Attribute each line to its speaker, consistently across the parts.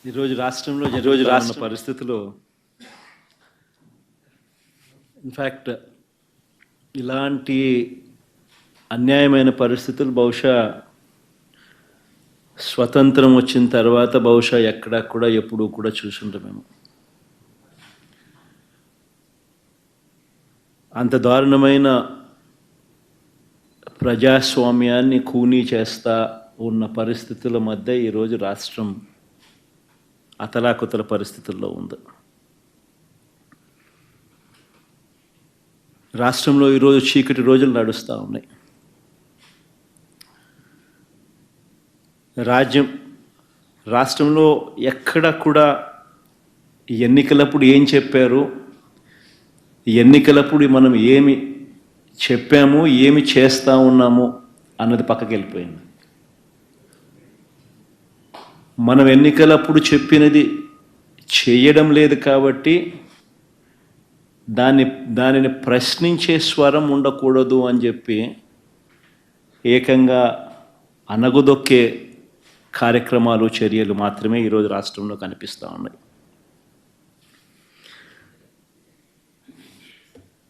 Speaker 1: ఈరోజు రాష్ట్రంలో జరుగుతున్న పరిస్థితులు ఇన్ఫ్యాక్ట్ ఇలాంటి అన్యాయమైన పరిస్థితులు బహుశా స్వతంత్రం వచ్చిన తర్వాత బహుశా ఎక్కడా కూడా ఎప్పుడూ కూడా చూసుంటామేమో. అంత దారుణమైన ప్రజాస్వామ్యాన్ని ఖూనీ చేస్తా ఉన్న పరిస్థితుల మధ్య ఈరోజు రాష్ట్రం అతలాకుతల పరిస్థితుల్లో ఉంది. రాష్ట్రంలో ఈరోజు చీకటి రోజులు నడుస్తూ ఉన్నాయి. రాష్ట్రంలో ఎక్కడ కూడా ఎన్నికలప్పుడు ఏం చెప్పారు, ఎన్నికలప్పుడు మనం ఏమి చెప్పాము, ఏమి చేస్తూ ఉన్నాము అన్నది పక్కకి వెళ్ళిపోయింది. మనం ఎన్నికలప్పుడు చేయడం లేదు కాబట్టి దానిని ప్రశ్నించే స్వరం ఉండకూడదు అని చెప్పి ఏకంగా అనగుదొక్కే కార్యక్రమాలు, చర్యలు మాత్రమే ఈరోజు రాష్ట్రంలో కనిపిస్తూ ఉన్నాయి.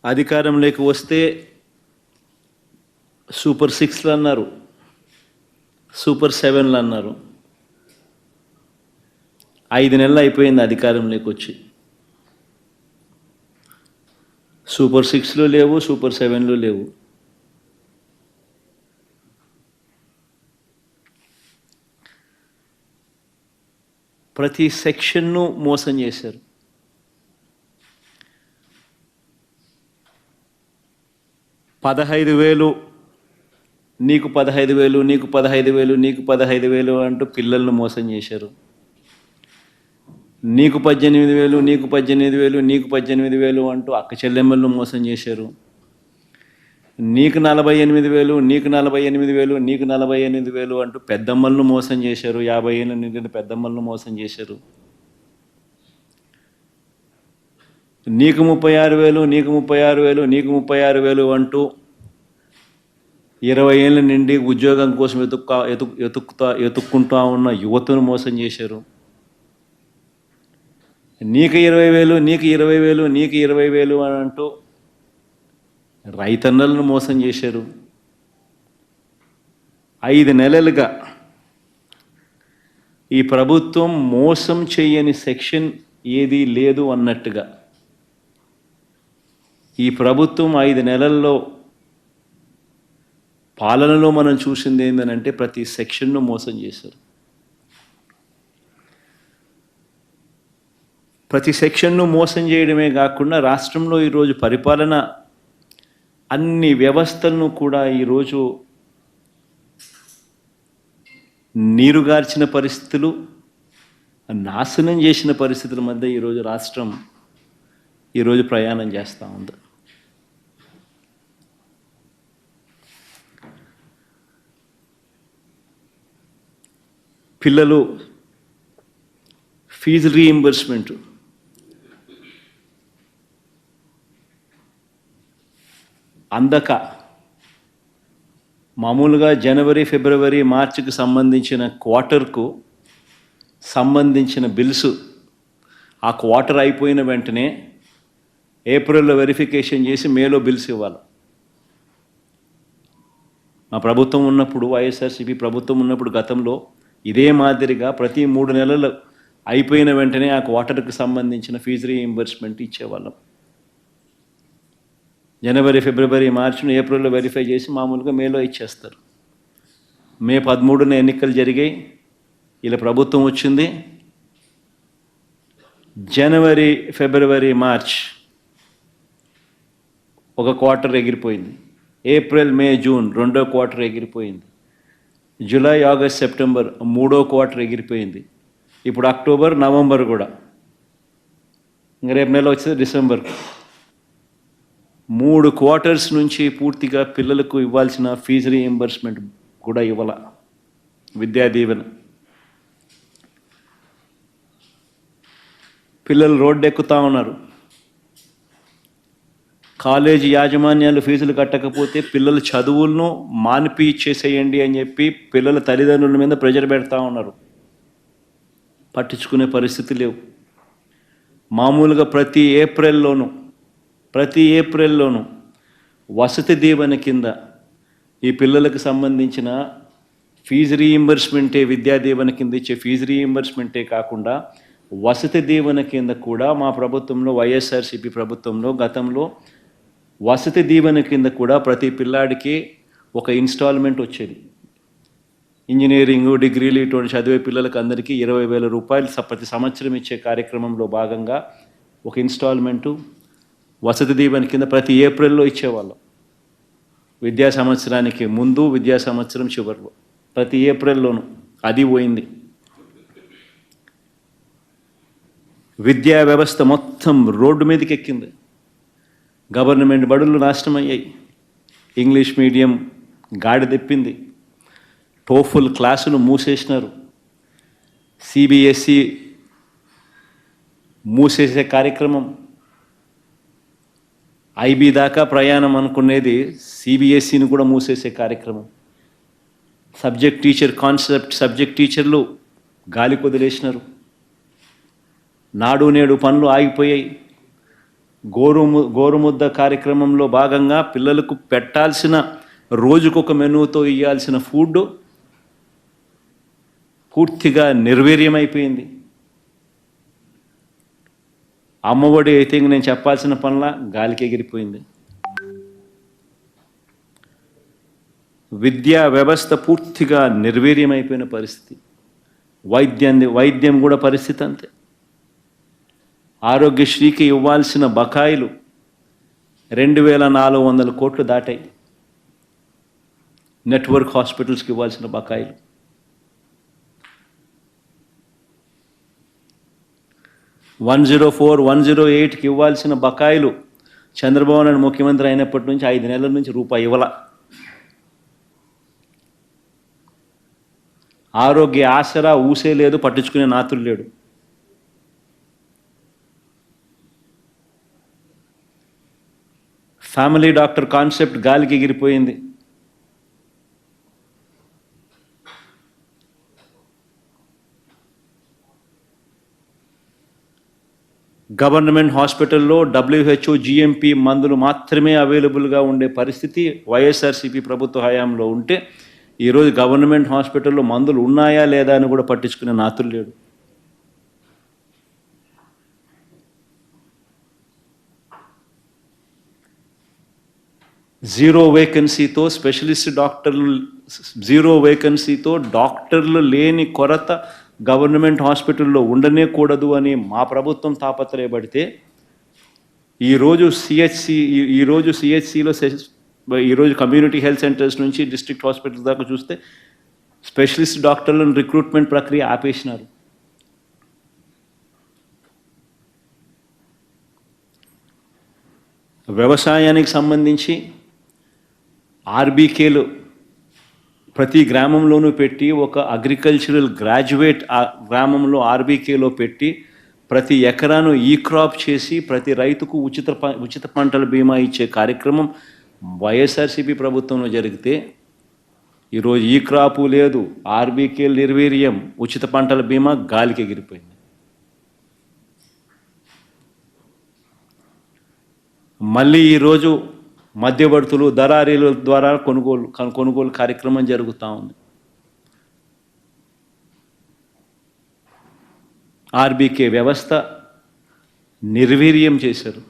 Speaker 1: అధికారంలోకి వస్తే సూపర్ 6లు అన్నారు, సూపర్ 7లు అన్నారు. 5 నెలలు అయిపోయింది అధికారంలోకి వచ్చి. సూపర్ 6లు లేవు, సూపర్ 7లు లేవు. ప్రతి సెక్షన్ను మోసం చేశారు. నీకు 15,000, నీకు 15,000, నీకు 15,000 అంటూ పిల్లలను మోసం చేశారు. నీకు 18,000, నీకు 18,000, నీకు 18,000 అంటూ అక్క చెల్లెమ్మలను మోసం చేశారు. నీకు 48,000, నీకు 48,000, నీకు 48,000 అంటూ పెద్దమ్మలను మోసం చేశారు. 50 ఏళ్ళ నిండిన పెద్దమ్మలను మోసం చేశారు. నీకు 36,000, నీకు 36,000, నీకు 36,000 అంటూ 20 ఏళ్ళ నుండి ఉద్యోగం కోసం ఎతుక్కుంటా ఉన్న యువతను మోసం చేశారు. నీకు 20,000, నీకు 20,000, నీకు 20,000 అని అంటూ రైతన్నలను మోసం చేశారు. 5 నెలలుగా ఈ ప్రభుత్వం మోసం చేయని సెక్షన్ ఏదీ లేదు అన్నట్టుగా ఈ ప్రభుత్వం 5 నెలల్లో పాలనలో మనం చూసింది ఏంటంటే ప్రతి సెక్షన్ను మోసం చేశారు. ప్రతి సెక్షన్ను మోసం చేయడమే కాకుండా రాష్ట్రంలో ఈరోజు పరిపాలన అన్ని వ్యవస్థలను కూడా ఈరోజు నీరుగార్చిన పరిస్థితులు, నాశనం చేసిన పరిస్థితుల మధ్య ఈరోజు రాష్ట్రం ఈరోజు ప్రయాణం చేస్తూ ఉంది. పిల్లలు ఫీజు రీయింబర్స్మెంట్ అందక మామూలుగా జనవరి, ఫిబ్రవరి, మార్చికి సంబంధించిన క్వార్టర్కు సంబంధించిన బిల్స్ ఆ క్వార్టర్ అయిపోయిన వెంటనే ఏప్రిల్లో వెరిఫికేషన్ చేసి మేలో బిల్స్ ఇవ్వాలి. మా ప్రభుత్వం ఉన్నప్పుడు, వైఎస్ఆర్సీపీ ప్రభుత్వం ఉన్నప్పుడు గతంలో ఇదే మాదిరిగా ప్రతి 3 నెలలు అయిపోయిన వెంటనే ఆ క్వార్టర్కి సంబంధించిన ఫీజు రీయింబర్స్మెంట్ ఇచ్చేవాళ్ళం. జనవరి, ఫిబ్రవరి, మార్చిని ఏప్రిల్లో వెరిఫై చేసి మామూలుగా మేలో ఇచ్చేస్తారు. మే 13న ఎన్నికలు జరిగాయి, ఇలా ప్రభుత్వం వచ్చింది. జనవరి, ఫిబ్రవరి, మార్చ్ ఒక క్వార్టర్ ఎగిరిపోయింది. ఏప్రిల్, మే, జూన్ 2వ క్వార్టర్ ఎగిరిపోయింది. జూలై, ఆగస్ట్, సెప్టెంబర్ 3వ క్వార్టర్ ఎగిరిపోయింది. ఇప్పుడు అక్టోబర్, నవంబర్ కూడా, ఇంకా రేపు నెల వచ్చేది డిసెంబర్. 3 క్వార్టర్స్ నుంచి పూర్తిగా పిల్లలకు ఇవ్వాల్సిన ఫీజు రీయింబర్స్మెంట్ కూడా ఇవ్వాల. విద్యా దీవెన పిల్లలు రోడ్డు ఎక్కుతూ ఉన్నారు. కాలేజీ యాజమాన్యాలు ఫీజులు కట్టకపోతే పిల్లల చదువులను మానిపి ఇచ్చేసేయండి అని చెప్పి పిల్లల తల్లిదండ్రుల మీద ప్రెజర్ పెడతా ఉన్నారు. పట్టించుకునే పరిస్థితి లేవు. మామూలుగా ప్రతి ఏప్రిల్లోనూ వసతి దీవెన కింద ఈ పిల్లలకు సంబంధించిన ఫీజు రీయింబర్స్మెంటే, విద్యా దీవెన కింద ఇచ్చే ఫీజు రీయింబర్స్మెంటే కాకుండా వసతి దీవెన కింద కూడా మా ప్రభుత్వంలో, వైఎస్ఆర్సీపీ ప్రభుత్వంలో గతంలో వసతి దీవెన కింద కూడా ప్రతి పిల్లాడికి ఒక ఇన్స్టాల్మెంట్ వచ్చేది. ఇంజనీరింగ్, డిగ్రీలు ఇటువంటి చదివే పిల్లలకు అందరికీ 20,000 రూపాయలు ప్రతి సంవత్సరం ఇచ్చే కార్యక్రమంలో భాగంగా ఒక ఇన్స్టాల్మెంటు వసతి దీవెన కింద ప్రతి ఏప్రిల్లో ఇచ్చేవాళ్ళం. విద్యా సంవత్సరానికి ముందు, విద్యా సంవత్సరం చివరిలో ప్రతి ఏప్రిల్లోనూ అది పోయింది. విద్యా వ్యవస్థ మొత్తం రోడ్డు మీదకి ఎక్కింది. గవర్నమెంట్ బడులు నాశనం అయ్యాయి. ఇంగ్లీష్ మీడియం గాడి తెప్పింది. టోఫుల్ క్లాసులు మూసేసినారు. సిబిఎస్ఈ మూసేసే కార్యక్రమం. ఐబీ దాకా ప్రయాణం అనుకునేది సిబిఎస్ఈని కూడా మూసేసే కార్యక్రమం. సబ్జెక్ట్ టీచర్లు గాలి కొదిలేసినారు. నాడు నేడు పనులు ఆగిపోయాయి. గోరుముద్ద కార్యక్రమంలో భాగంగా పిల్లలకు పెట్టాల్సిన రోజుకొక మెనూతో ఇవ్వాల్సిన ఫుడ్ పూర్తిగా నిర్వీర్యమైపోయింది. అమ్మఒడి అయితే నేను చెప్పాల్సిన పనుల గాలికి ఎగిరిపోయింది. విద్యా వ్యవస్థ పూర్తిగా నిర్వీర్యమైపోయిన పరిస్థితి. వైద్యం కూడా పరిస్థితి అంతే. ఆరోగ్యశ్రీకి ఇవ్వాల్సిన బకాయిలు 2,400 కోట్లు దాటాయి. నెట్వర్క్ హాస్పిటల్స్కి ఇవ్వాల్సిన బకాయిలు. 104, 108కి ఇవ్వాల్సిన బకాయిలు చంద్రబాబు నాయుడు ముఖ్యమంత్రి అయినప్పటి నుంచి 5 నెలల నుంచి రూపాయి ఇవ్వాల. ఆరోగ్య ఆసరా ఊసే లేదు, పట్టించుకునే నాతులు లేడు. ఫ్యామిలీ డాక్టర్ కాన్సెప్ట్ గాలికి ఎగిరిపోయింది. గవర్నమెంట్ హాస్పిటల్లో WHO GMP మందులు మాత్రమే అవైలబుల్గా ఉండే పరిస్థితి వైఎస్ఆర్సీపీ ప్రభుత్వ హయాంలో ఉంటే ఈరోజు గవర్నమెంట్ హాస్పిటల్లో మందులు ఉన్నాయా లేదా అని కూడా పట్టించుకునే నాతులు లేడు. జీరో వేకెన్సీతో డాక్టర్లు లేని కొరత గవర్నమెంట్ హాస్పిటల్లో ఉండనే కూడదు అని మా ప్రభుత్వం తాపత్రయపడితే ఈరోజు సిహెచ్సిలో ఈరోజు కమ్యూనిటీ హెల్త్ సెంటర్స్ నుంచి డిస్ట్రిక్ట్ హాస్పిటల్స్ దాకా చూస్తే స్పెషలిస్ట్ డాక్టర్లను రిక్రూట్మెంట్ ప్రక్రియ ఆపేసినారు. వ్యవసాయానికి సంబంధించి ఆర్బీకేలు ప్రతి గ్రామంలోనూ పెట్టి ఒక అగ్రికల్చరల్ గ్రాడ్యుయేట్ ఆ గ్రామంలో ఆర్బీకేలో పెట్టి ప్రతి ఎకరాను ఈ క్రాప్ చేసి ప్రతి రైతుకు ఉచిత పంటల బీమా ఇచ్చే కార్యక్రమం వైఎస్ఆర్సీపీ ప్రభుత్వంలో జరిగితే ఈరోజు ఈ క్రాపు లేదు, ఆర్బీకేలు నిర్వీర్యం, ఉచిత పంటల బీమా గాలికి ఎగిరిపోయింది. మళ్ళీ ఈరోజు మధ్యవర్తులు, దళారీల ద్వారా కొనుగోలు కార్యక్రమం జరుగుతూ ఉంది. ఆర్బీకే వ్యవస్థ నిర్వీర్యం చేశారు.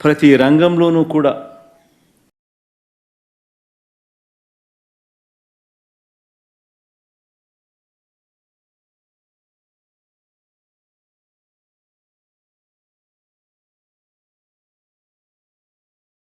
Speaker 1: ప్రతి రంగంలోనూ కూడా